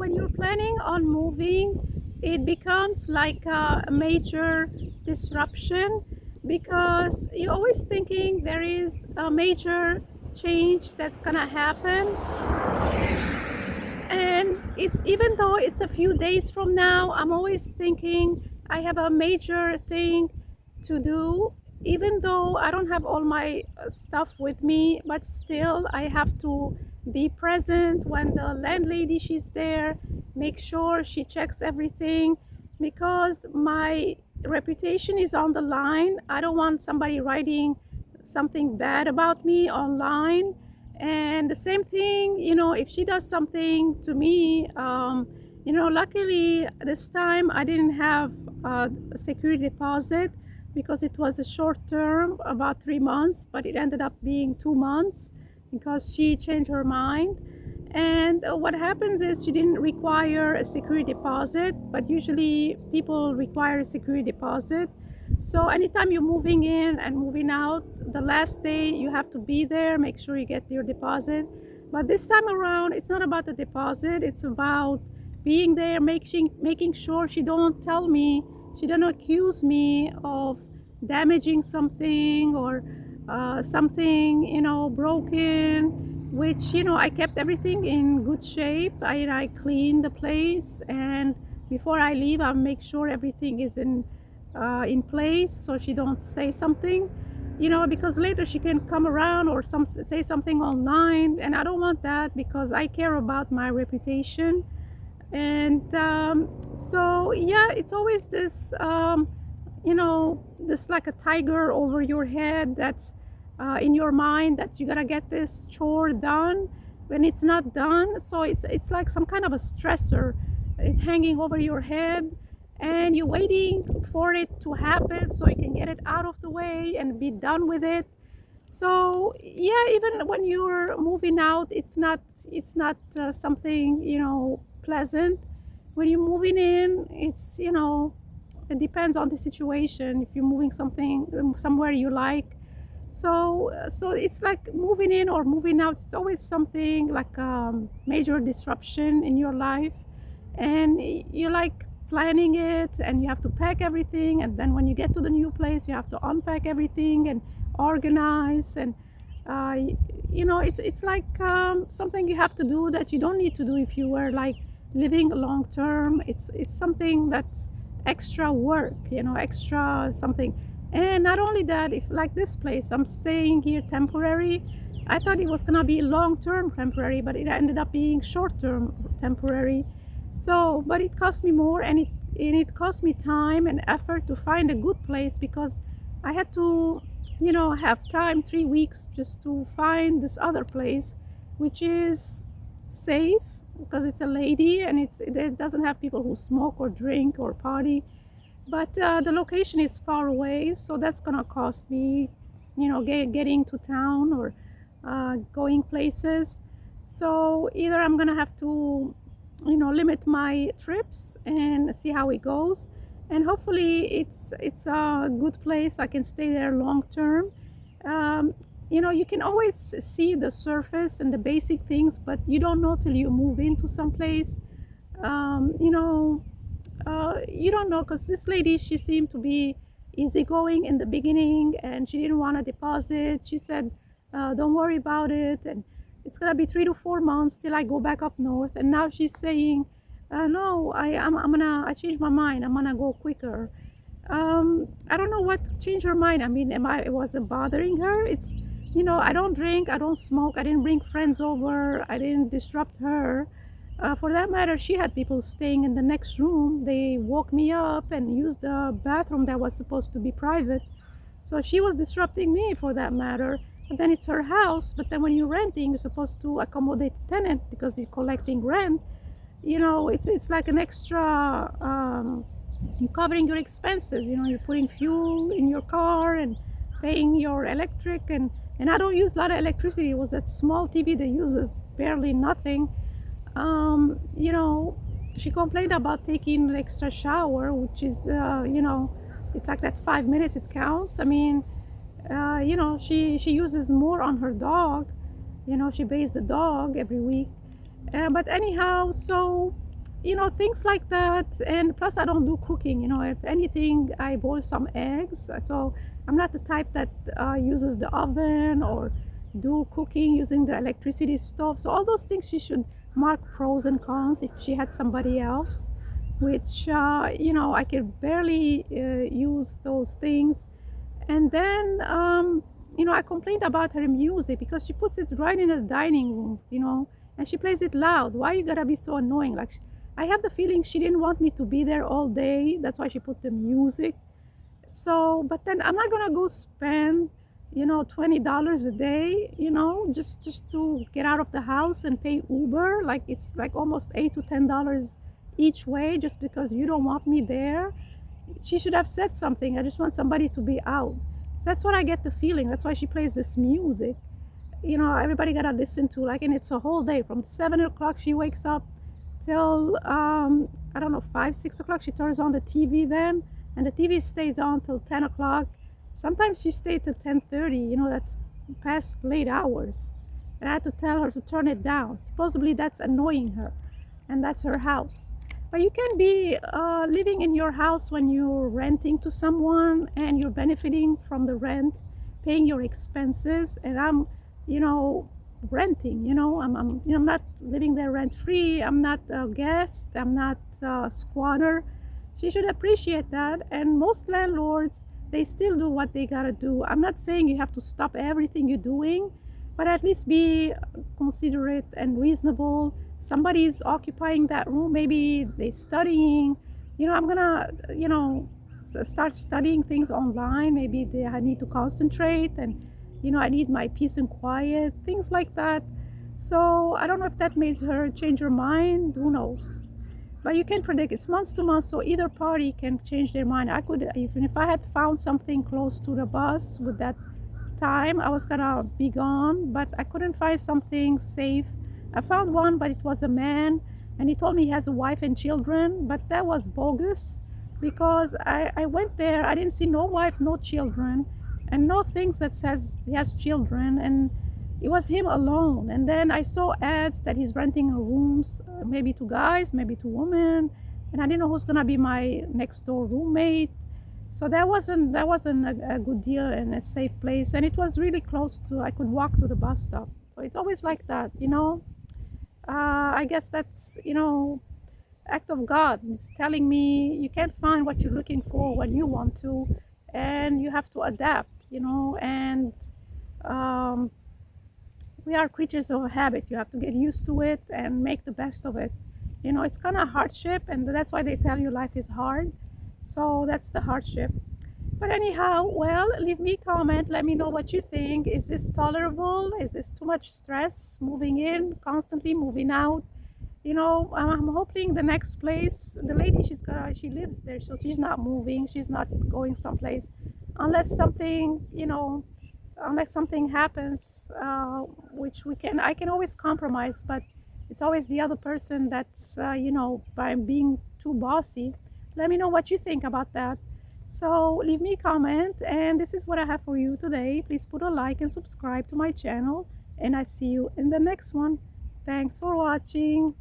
when you're planning on moving, it becomes like a major disruption because you're always thinking there is a major change that's gonna happen. And it's even though it's a few days from now, I'm always thinking I have a major thing to do, even though I don't have all my stuff with me, but still I have to be present when the landlady she's there, make sure she checks everything because my reputation is on the line. I don't want somebody writing something bad about me online. And the same thing, if she does something to me, luckily this time I didn't have a security deposit because it was a short term, about 3 months, but it ended up being 2 months because she changed her mind. And what happens is she didn't require a security deposit, but usually people require a security deposit. So anytime you're moving in and moving out, the last day you have to be there, make sure you get your deposit. But this time around, it's not about the deposit, it's about being there, making sure she don't tell me, she don't accuse me of damaging something or something, broken, which, I kept everything in good shape. I cleaned the place, and before I leave, I make sure everything is in place so she don't say something, because later she can come around or say something online, and I don't want that because I care about my reputation. And so yeah, it's always this this like a tiger over your head that's in your mind that you gotta get this chore done when it's not done. So it's like some kind of a stressor. It's hanging over your head and you're waiting for it to happen so you can get it out of the way and be done with it. So yeah, even when you're moving out, it's not something pleasant. When you're moving in, it's it depends on the situation. If you're moving somewhere you like, so it's like moving in or moving out. It's always something like major disruption in your life, and you like planning it, and you have to pack everything, and then when you get to the new place, you have to unpack everything and organize. And uh, it's like something you have to do that you don't need to do if you were like living long term. It's something that's extra work, extra something. And not only that, if like this place, I'm staying here temporary. I thought it was gonna be long term temporary, but it ended up being short term temporary. So, but it cost me more, and it cost me time and effort to find a good place because I had to, have time 3 weeks just to find this other place, which is safe because it's a lady and it doesn't have people who smoke or drink or party. But the location is far away, so that's gonna cost me, getting to town or going places. So either I'm gonna have to, limit my trips and see how it goes, and hopefully it's a good place. I can stay there long term. Um, you can always see the surface and the basic things, but you don't know till you move into some place. Um, you know, you don't know because this lady, she seemed to be easygoing in the beginning, and she didn't want a deposit. She said, don't worry about it, and it's gonna be 3 to 4 months till I go back up north. And now she's saying, no, I changed my mind, I'm gonna go quicker. I don't know what changed her mind. I mean, was it bothering her? It's, I don't drink, I don't smoke, I didn't bring friends over, I didn't disrupt her. For that matter, she had people staying in the next room. They woke me up and used the bathroom that was supposed to be private. So she was disrupting me for that matter. And then it's her house. But then when you're renting, you're supposed to accommodate the tenant because you're collecting rent. It's like an extra. You're covering your expenses. You're putting fuel in your car and paying your electric. And I don't use a lot of electricity. It was that small TV that uses barely nothing. um, you know, she complained about taking an extra shower, which is, it's like that 5 minutes it counts. I mean, she uses more on her dog. She bathes the dog every week. But anyhow, so things like that. And plus, I don't do cooking. If anything, I boil some eggs. So I'm not the type that uses the oven or do cooking using the electricity stove. So all those things she should mark pros and cons if she had somebody else, which I could barely use those things. And then I complained about her music because she puts it right in the dining room, and she plays it loud. Why you gotta be so annoying? Like, I have the feeling she didn't want me to be there all day. That's why she put the music. So, but then I'm not gonna go spend, $20 a day, just to get out of the house and pay Uber. Like, it's like almost $8 to $10 each way just because you don't want me there. She should have said something. I just want somebody to be out. That's what I get the feeling. That's why she plays this music. Everybody gotta listen to, like, and it's a whole day from 7 o'clock she wakes up till I don't know, 5, 6 o'clock. She turns on the TV then, and the TV stays on till 10 o'clock. Sometimes she stays till 10:30. That's past late hours, and I had to tell her to turn it down. Supposedly that's annoying her, and that's her house. But you can be living in your house when you're renting to someone and you're benefiting from the rent, paying your expenses. And I'm, you know, renting. I'm not living there rent free. I'm not a guest. I'm not a squatter. She should appreciate that. And most landlords, they still do what they gotta do. I'm not saying you have to stop everything you're doing, but at least be considerate and reasonable. Somebody's occupying that room, maybe they're studying. I'm gonna start studying things online. Maybe I need to concentrate, and I need my peace and quiet, things like that. So I don't know if that makes her change her mind. Who knows? But you can predict, it's month to month, so either party can change their mind. I could, even if I had found something close to the bus with that time, I was gonna be gone, but I couldn't find something safe. I found one, but it was a man, and he told me he has a wife and children, but that was bogus because I went there, I didn't see no wife, no children, and no things that says he has children, and it was him alone. And then I saw ads that he's renting rooms, maybe to guys, maybe to women, and I didn't know who's gonna be my next door roommate. So that wasn't a good deal and a safe place, and it was really close to, I could walk to the bus stop. So it's always like that. I guess that's act of God. It's telling me you can't find what you're looking for when you want to, and you have to adapt. And um, we are creatures of habit. You have to get used to it and make the best of it. It's kind of hardship, and that's why they tell you life is hard. So that's the hardship. But anyhow, well, leave me a comment. Let me know what you think. Is this tolerable? Is this too much stress? Moving in, constantly moving out. I'm hoping the next place, the lady, she lives there, so she's not moving. She's not going someplace, unless something happens, which I can always compromise. But it's always the other person that's, by being too bossy. Let me know what you think about that. So leave me a comment, and this is what I have for you today. Please put a like and subscribe to my channel, and I see you in the next one. Thanks for watching.